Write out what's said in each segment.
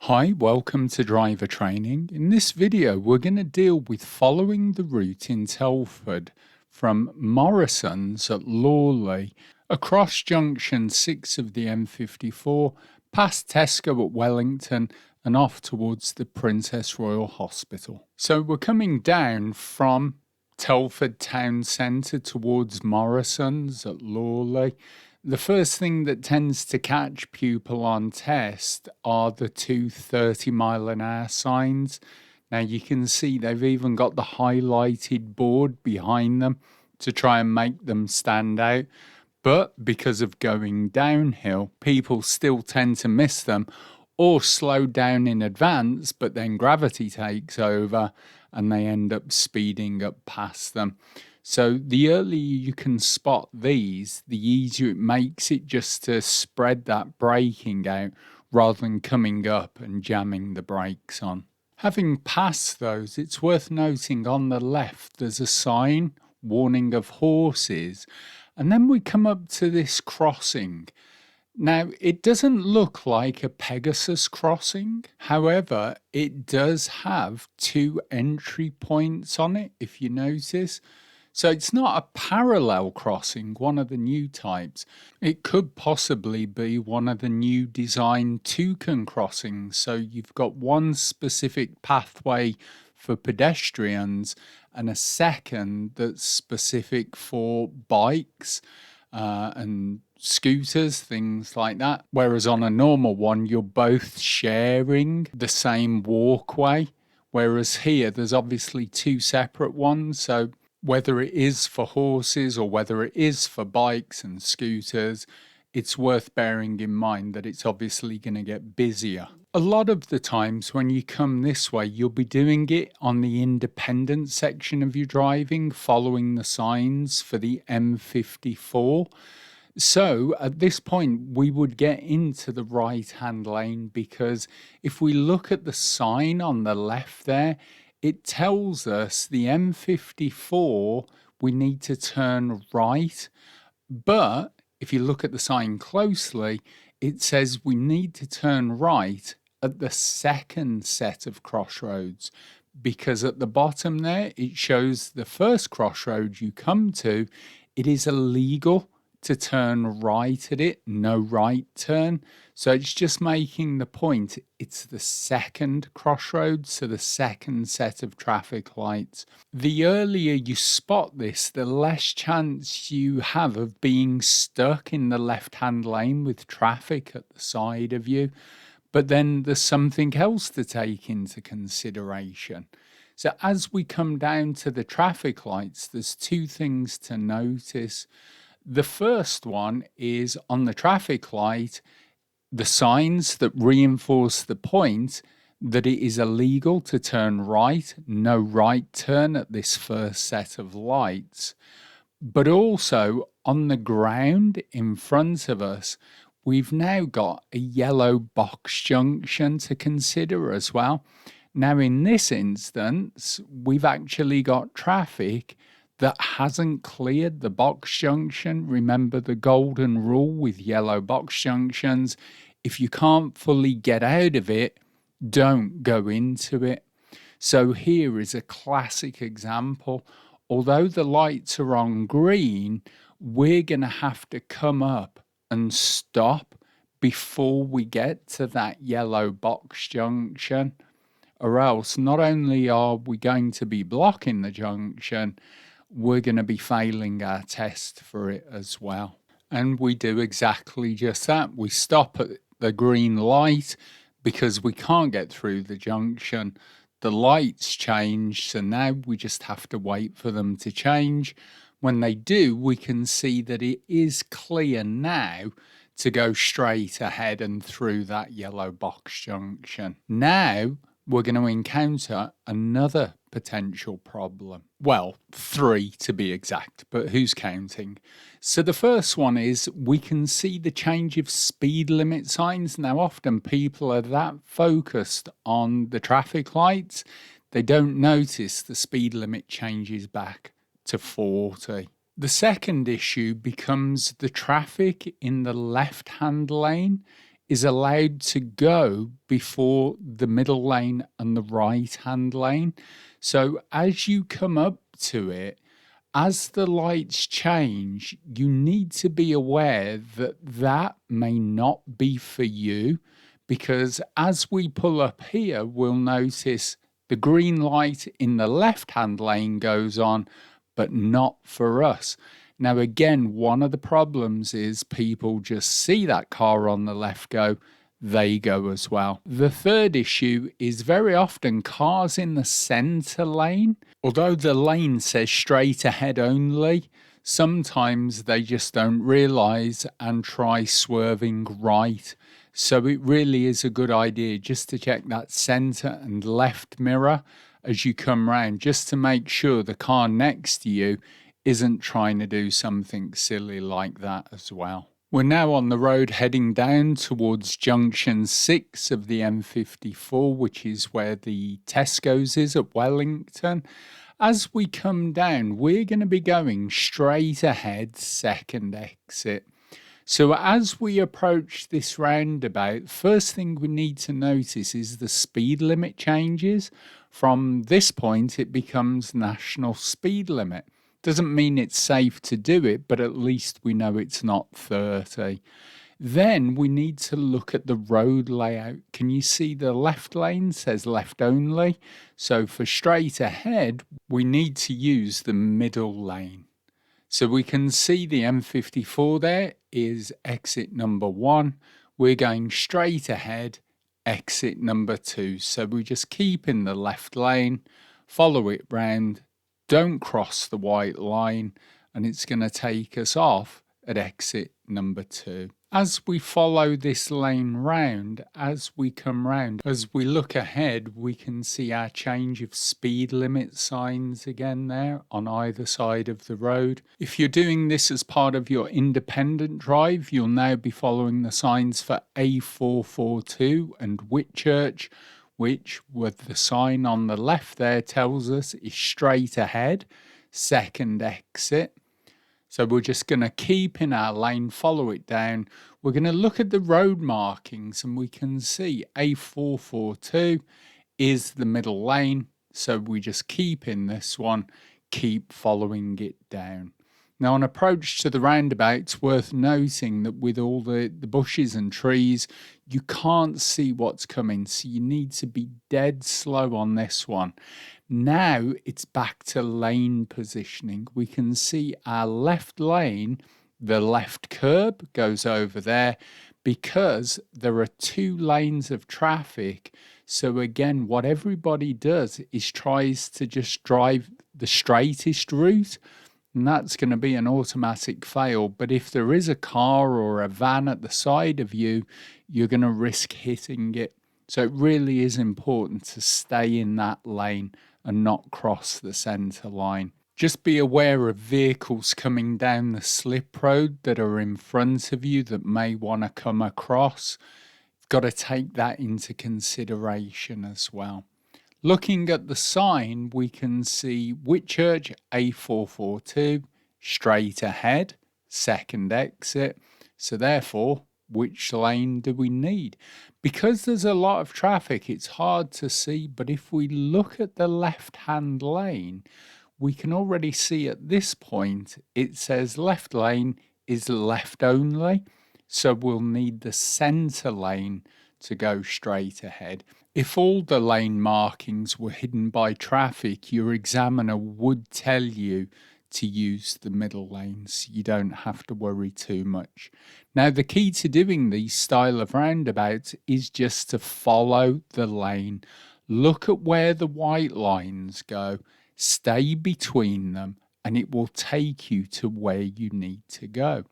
Hi, welcome to driver training. In this video, we're going to deal with following the route in Telford from Morrisons at Lawley, across junction 6 of the M54, past Tesco at Wellington and off towards the Princess Royal Hospital. So we're coming down from Telford town centre towards Morrisons at Lawley. The first thing that tends to catch people on test are the two 30-mile-an-hour signs. Now you can see they've even got the highlighted board behind them to try and make them stand out. But because of going downhill, people still tend to miss them or slow down in advance, but then gravity takes over and they end up speeding up past them. So the earlier you can spot these, the easier it makes it just to spread that braking out rather than coming up and jamming the brakes on. Having passed those, it's worth noting on the left there's a sign warning of horses, and then we come up to this crossing. Now, it doesn't look like a Pegasus crossing. However, it does have two entry points on it, if you notice. So it's not a parallel crossing, one of the new types. It could possibly be one of the new design toucan crossings. So you've got one specific pathway for pedestrians and a second that's specific for bikes and scooters, things like that. Whereas on a normal one, you're both sharing the same walkway. Whereas here, there's obviously two separate ones. So whether it is for horses or whether it is for bikes and scooters, it's worth bearing in mind that it's obviously going to get busier. A lot of the times when you come this way, you'll be doing it on the independent section of your driving, following the signs for the M54. So at this point, we would get into the right-hand lane because if we look at the sign on the left there, it tells us the M54, we need to turn right. But if you look at the sign closely, it says we need to turn right at the second set of crossroads, because at the bottom there, it shows the first crossroad you come to, it is illegal to turn right at it, no right turn. So it's just making the point, it's the second crossroads, so the second set of traffic lights. The earlier you spot this, the less chance you have of being stuck in the left-hand lane with traffic at the side of you. But then there's something else to take into consideration. So as we come down to the traffic lights, there's two things to notice. The first one is on the traffic light, the signs that reinforce the point that it is illegal to turn right, no right turn at this first set of lights. But also on the ground in front of us, we've now got a yellow box junction to consider as well. Now in this instance, we've actually got traffic that hasn't cleared the box junction. Remember the golden rule with yellow box junctions, if you can't fully get out of it, don't go into it. So here is a classic example. Although the lights are on green, we're going to have to come up and stop before we get to that yellow box junction, or else not only are we going to be blocking the junction, we're going to be failing our test for it as well. And we do exactly just that. We stop at the green light because we can't get through the junction. The lights change, so now we just have to wait for them to change. When they do, we can see that it is clear now to go straight ahead and through that yellow box junction. Now we're going to encounter another potential problem. Well, 3 to be exact, but who's counting? So the first one is we can see the change of speed limit signs. Now, often people are that focused on the traffic lights, they don't notice the speed limit changes back to 40. The second issue becomes the traffic in the left-hand lane is allowed to go before the middle lane and the right-hand lane. So as you come up to it, as the lights change, you need to be aware that that may not be for you, because as we pull up here, we'll notice the green light in the left-hand lane goes on, but not for us. Now, again, one of the problems is people just see that car on the left go, they go as well. The third issue is very often cars in the centre lane, although the lane says straight ahead only, sometimes they just don't realise and try swerving right. So it really is a good idea just to check that centre and left mirror as you come round, just to make sure the car next to you isn't trying to do something silly like that as well. We're now on the road heading down towards junction 6 of the M54, which is where the Tesco's is at Wellington. As we come down, we're going to be going straight ahead, second exit. So as we approach this roundabout, first thing we need to notice is the speed limit changes. From this point, it becomes national speed limit. Doesn't mean it's safe to do it, but at least we know it's not 30. Then we need to look at the road layout. Can you see the left lane says left only? So for straight ahead, we need to use the middle lane. So we can see the M54 there is exit number 1. We're going straight ahead, exit number 2. So we just keep in the left lane, follow it round, don't cross the white line, and it's going to take us off at exit number 2. As we follow this lane round, as we come round, as we look ahead, we can see our change of speed limit signs again there on either side of the road. If you're doing this as part of your independent drive, you'll now be following the signs for A442 and Whitchurch, which, with the sign on the left there, tells us is straight ahead, second exit. So we're just going to keep in our lane, follow it down. We're going to look at the road markings and we can see A442 is the middle lane. So we just keep in this one, keep following it down. Now, on approach to the roundabout, it's worth noting that with all the bushes and trees, you can't see what's coming, so you need to be dead slow on this one. Now it's back to lane positioning. We can see our left lane, the left curb goes over there because there are 2 lanes of traffic. So again, what everybody does is tries to just drive the straightest route, and that's going to be an automatic fail. But if there is a car or a van at the side of you, you're going to risk hitting it. So it really is important to stay in that lane and not cross the centre line. Just be aware of vehicles coming down the slip road that are in front of you that may want to come across. You've got to take that into consideration as well. Looking at the sign, we can see Whitchurch A442, straight ahead, second exit. So therefore, which lane do we need? Because there's a lot of traffic, it's hard to see, but if we look at the left-hand lane, we can already see at this point, it says left lane is left only. So we'll need the centre lane to go straight ahead. If all the lane markings were hidden by traffic, your examiner would tell you to use the middle lanes. You don't have to worry too much. Now, the key to doing these style of roundabouts is just to follow the lane. Look at where the white lines go, stay between them, and it will take you to where you need to go.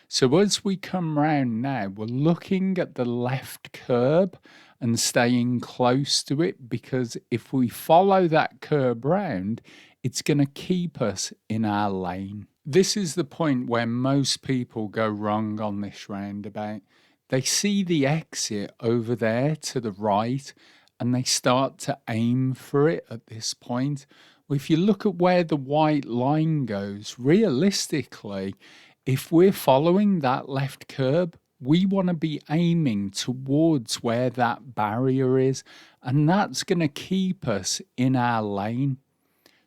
So as we come round now, we're looking at the left curb and staying close to it, because if we follow that curb round, it's going to keep us in our lane. This is the point where most people go wrong on this roundabout. They see the exit over there to the right and they start to aim for it at this point. Well, if you look at where the white line goes, realistically, if we're following that left curb, we want to be aiming towards where that barrier is, and that's going to keep us in our lane.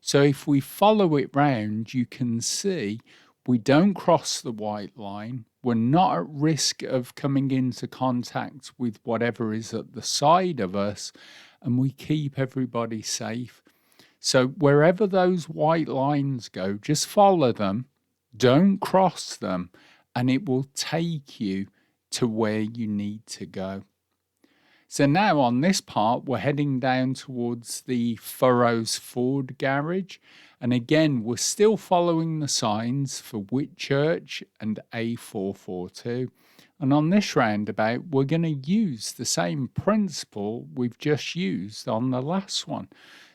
So if we follow it round, you can see we don't cross the white line. We're not at risk of coming into contact with whatever is at the side of us, and we keep everybody safe. So wherever those white lines go, just follow them, don't cross them, and it will take you to where you need to go. So now on this part, we're heading down towards the Furrows Ford garage. And again, we're still following the signs for Whitchurch and A442. And on this roundabout, we're going to use the same principle we've just used on the last one.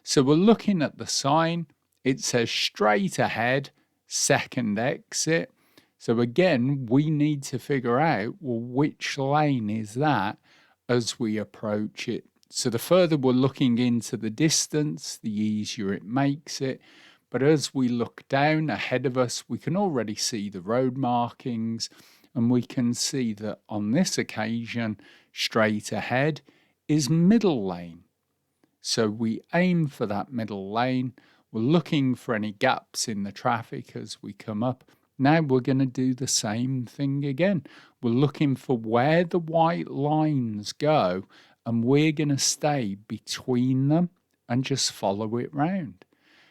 So we're looking at the sign. It says straight ahead, second exit. So again, we need to figure out, well, which lane is that as we approach it. So the further we're looking into the distance, the easier it makes it. But as we look down ahead of us, we can already see the road markings, and we can see that on this occasion, straight ahead is middle lane. So we aim for that middle lane. We're looking for any gaps in the traffic as we come up. Now we're going to do the same thing again. We're looking for where the white lines go, and we're going to stay between them and just follow it round.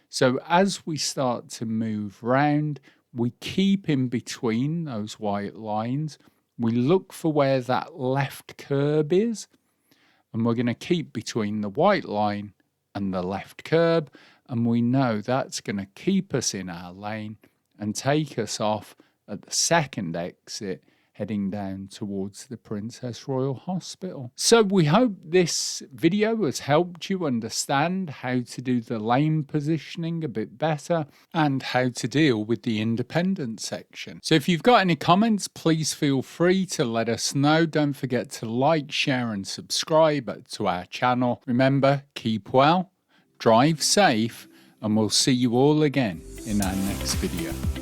So as we start to move round, we keep in between those white lines. We look for where that left curb is, and we're going to keep between the white line and the left curb, and we know that's going to keep us in our lane and take us off at the second exit, heading down towards the Princess Royal Hospital. So we hope this video has helped you understand how to do the lane positioning a bit better and how to deal with the independent section. So if you've got any comments, please feel free to let us know. Don't forget to like, share and subscribe to our channel. Remember, keep well, drive safe, and we'll see you all again in our next video.